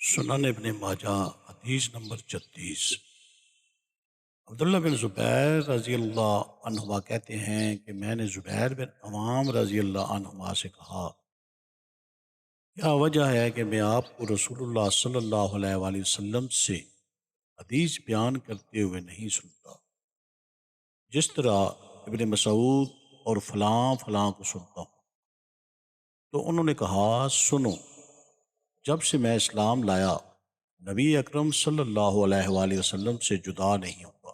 سنن ابن ماجہ حدیث نمبر 36۔ عبداللہ بن زبیر رضی اللہ عنہما کہتے ہیں کہ میں نے زبیر بن عوام رضی اللہ عنہما سے کہا، کیا وجہ ہے کہ میں آپ کو رسول اللہ صلی اللہ علیہ وآلہ وسلم سے حدیث بیان کرتے ہوئے نہیں سنتا، جس طرح ابن مسعود اور فلاں فلاں کو سنتا ہوں؟ تو انہوں نے کہا، سنو، جب سے میں اسلام لایا نبی اکرم صلی اللہ علیہ وآلہ وسلم سے جدا نہیں ہوا،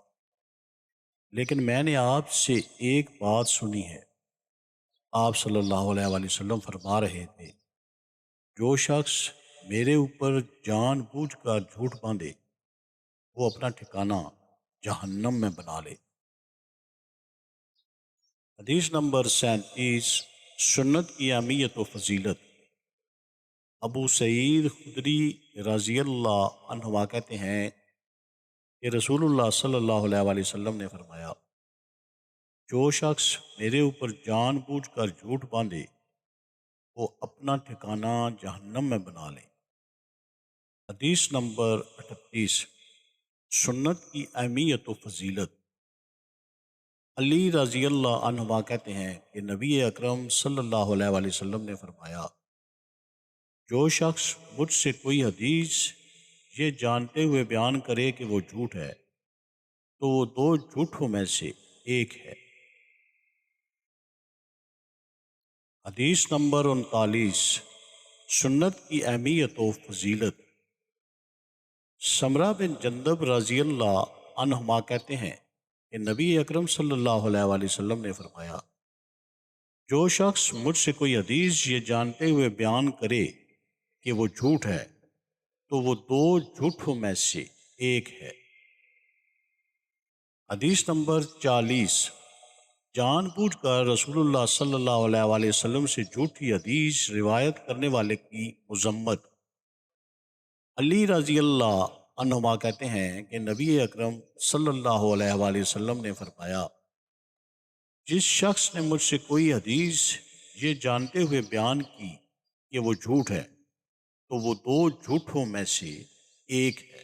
لیکن میں نے آپ سے ایک بات سنی ہے۔ آپ صلی اللہ علیہ وآلہ وسلم فرما رہے تھے، جو شخص میرے اوپر جان بوجھ کر جھوٹ باندھے وہ اپنا ٹھکانہ جہنم میں بنا لے۔ حدیث نمبر 37۔ سنت کی اہمیت و فضیلت۔ ابو سعید خدری رضی اللہ عنہ کہتے ہیں کہ رسول اللہ صلی اللہ علیہ وآلہ وسلم نے فرمایا، جو شخص میرے اوپر جان بوجھ کر جھوٹ باندھے وہ اپنا ٹھکانہ جہنم میں بنا لے۔ حدیث نمبر 38۔ سنت کی اہمیت و فضیلت۔ علی رضی اللہ عنہ کہتے ہیں کہ نبی اکرم صلی اللہ علیہ وآلہ وسلم نے فرمایا، جو شخص مجھ سے کوئی حدیث یہ جانتے ہوئے بیان کرے کہ وہ جھوٹ ہے تو وہ دو جھوٹوں میں سے ایک ہے۔ حدیث نمبر 39۔ سنت کی اہمیت و فضیلت۔ سمرہ بن جندب رضی اللہ عنہما کہتے ہیں کہ نبی اکرم صلی اللہ علیہ وآلہ وسلم نے فرمایا، جو شخص مجھ سے کوئی حدیث یہ جانتے ہوئے بیان کرے کہ وہ جھوٹ ہے تو وہ دو جھوٹوں میں سے ایک ہے۔ حدیث نمبر 40۔ جان بوجھ کر رسول اللہ صلی اللہ علیہ وآلہ وسلم سے جھوٹی حدیث روایت کرنے والے کی مذمت۔ علی رضی اللہ عنہما کہتے ہیں کہ نبی اکرم صلی اللہ علیہ وآلہ وسلم نے فرمایا، جس شخص نے مجھ سے کوئی حدیث یہ جانتے ہوئے بیان کی کہ وہ جھوٹ ہے تو وہ دو جھوٹوں میں سے ایک ہے۔